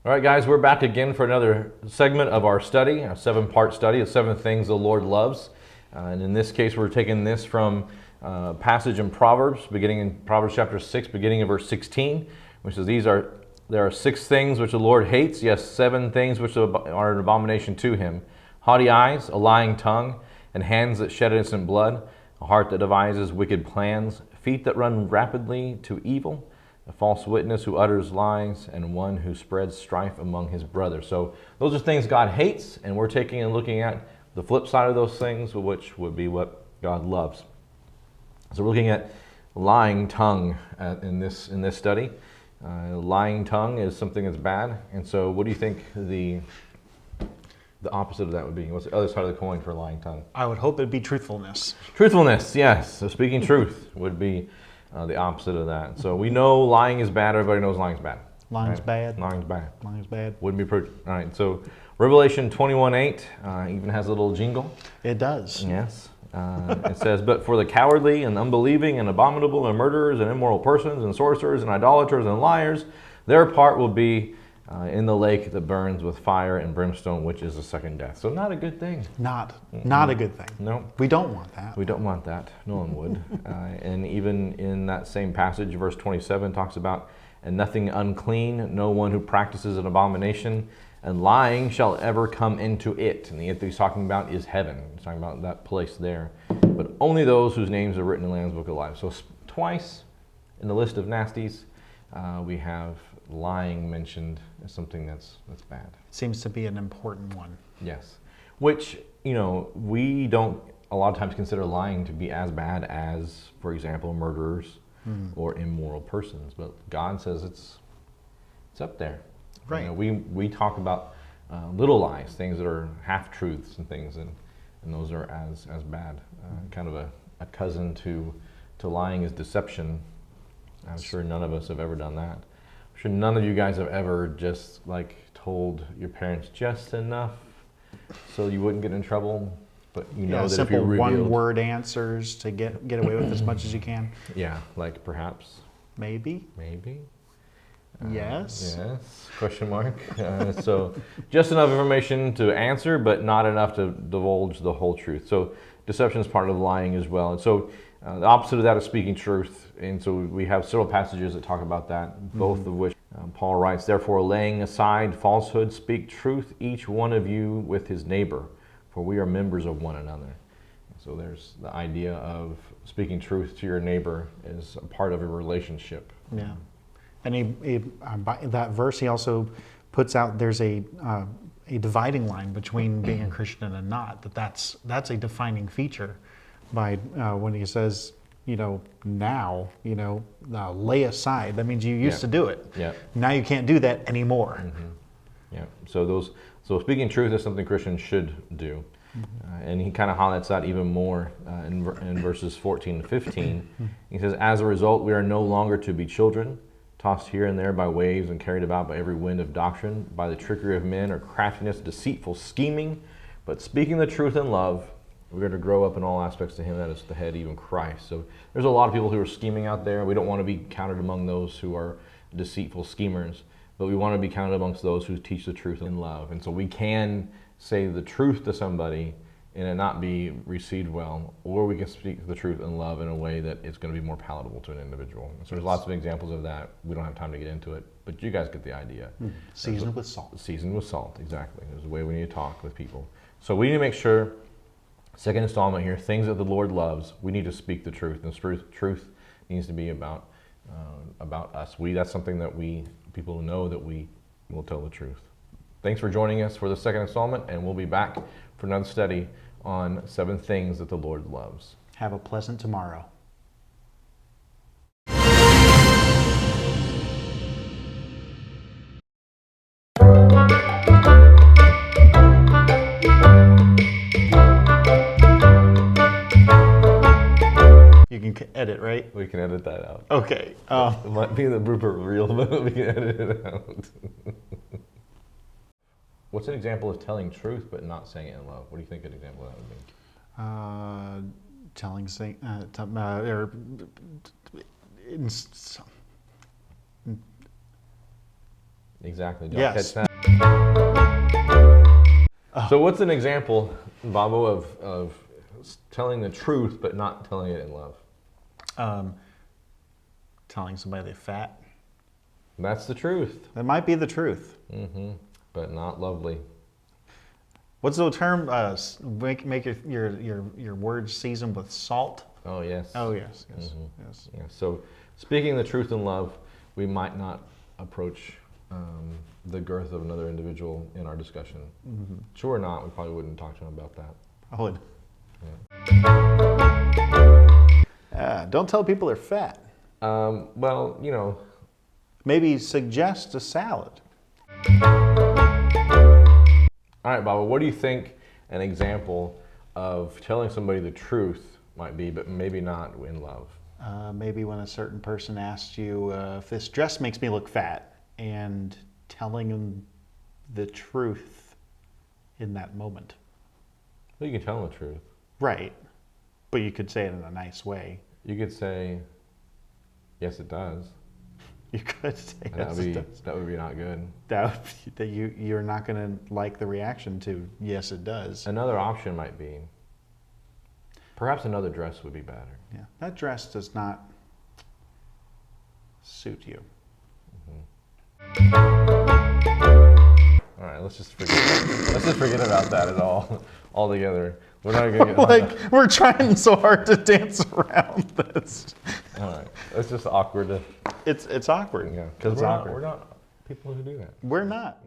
All right, guys, we're back again for another segment of our study, our 7-part study of 7 things the Lord loves. And in this case, we're taking this from a passage in Proverbs, beginning in Proverbs chapter 6, beginning in verse 16, which says, there are 6 things which the Lord hates, yes, 7 things which are an abomination to him. Haughty eyes, a lying tongue, and hands that shed innocent blood, a heart that devises wicked plans, feet that run rapidly to evil, a false witness who utters lies, and one who spreads strife among his brothers. So those are things God hates, and we're taking and looking at the flip side of those things, which would be what God loves. So we're looking at lying tongue in this study. Lying tongue is something that's bad, and so what do you think the opposite of that would be? What's the other side of the coin for lying tongue? I would hope it'd be truthfulness. Truthfulness, yes. So speaking truth would be the opposite of that. So we know lying is bad. Everybody knows lying is bad. Lying's right? bad. Lying's bad. Lying's bad. Wouldn't be pretty. All right. So Revelation 21:8 even has a little jingle. It does. Yes. It says, "But for the cowardly and unbelieving and abominable and murderers and immoral persons and sorcerers and idolaters and liars, their part will be in the lake that burns with fire and brimstone, which is the second death." So not a good thing. Not a good thing. No. We don't want that. We don't want that. No one would. And even in that same passage, verse 27 talks about, "And nothing unclean, no one who practices an abomination, and lying shall ever come into it." And the it that he's talking about is heaven. He's talking about that place there. "But only those whose names are written in the Lamb's Book of Life." So twice in the list of nasties, we have lying mentioned as something that's bad. Seems to be an important one. Yes. Which, we don't a lot of times consider lying to be as bad as, for example, murderers or immoral persons. But God says it's up there. Right. We talk about little lies, things that are half-truths and things, and those are as bad. Kind of a cousin to lying is deception. I'm sure none of us have ever done that. I'm sure none of you guys have ever just told your parents just enough so you wouldn't get in trouble, but that simple if you revealed, one-word answers to get away with as much as you can. Yeah, perhaps. Maybe. Yes? Yes. Question mark. So just enough information to answer, but not enough to divulge the whole truth. So deception is part of lying as well. And so the opposite of that is speaking truth. And so we have several passages that talk about that, both of which Paul writes, "Therefore, laying aside falsehood, speak truth, each one of you with his neighbor, for we are members of one another." So there's the idea of speaking truth to your neighbor is a part of a relationship. Yeah. And by that verse, he also puts out there's a dividing line between being a Christian and not. That's a defining feature by when he says, now, lay aside. That means you used to do it. Yeah. Now you can't do that anymore. Mm-hmm. Yeah. So speaking truth is something Christians should do. And he kind of highlights that even more in verses 14 and 15. He says, "As a result, we are no longer to be children, tossed here and there by waves and carried about by every wind of doctrine, by the trickery of men or craftiness, deceitful scheming, but speaking the truth in love, we're going to grow up in all aspects to him that is the head, even Christ." So there's a lot of people who are scheming out there. We don't want to be counted among those who are deceitful schemers, but we want to be counted amongst those who teach the truth in love. And so we can say the truth to somebody and it not be received well, or we can speak the truth in love in a way that it's going to be more palatable to an individual. So there's lots of examples of that. We don't have time to get into it, but you guys get the idea. Seasoned with salt. Seasoned with salt, exactly. There's a way we need to talk with people. So we need to make sure, second installment here, things that the Lord loves, we need to speak the truth. And truth needs to be about us. That's something that people know that we will tell the truth. Thanks for joining us for the second installment, and we'll be back for another study on 7 things that the Lord loves. Have a pleasant tomorrow. You can edit, right? We can edit that out. Okay. It might be in the blooper reel, but we can edit it out. What's an example of telling truth but not saying it in love? What do you think an example of that would be? Exactly. Don't Yes. catch that. So what's an example, Babo, of telling the truth but not telling it in love? Telling somebody they're fat. That's the truth. That might be the truth. But not lovely. What's the term? Make your words seasoned with salt. Oh, yes. Oh yes, yes, yes. Yeah. So speaking the truth in love, we might not approach the girth of another individual in our discussion. True or not, we probably wouldn't talk to them about that. I would. Yeah. Don't tell people they're fat. Well, you know. Maybe suggest a salad. All right, Baba, what do you think an example of telling somebody the truth might be, but maybe not in love? Maybe when a certain person asks you if this dress makes me look fat, and telling them the truth in that moment. Well, you can tell them the truth. Right. But you could say it in a nice way. You could say, yes, it does. You could say And yes, it does. that would be not good. That you're not going to like the reaction to yes, it does. Another option might be, perhaps another dress would be better. Yeah, that dress does not suit you. All right, let's just forget about that at all altogether. We're not gonna get Like we're trying so hard to dance around this. All right, it's just awkward. It's awkward. Yeah, because It's we're awkward. not people who do that. We're not.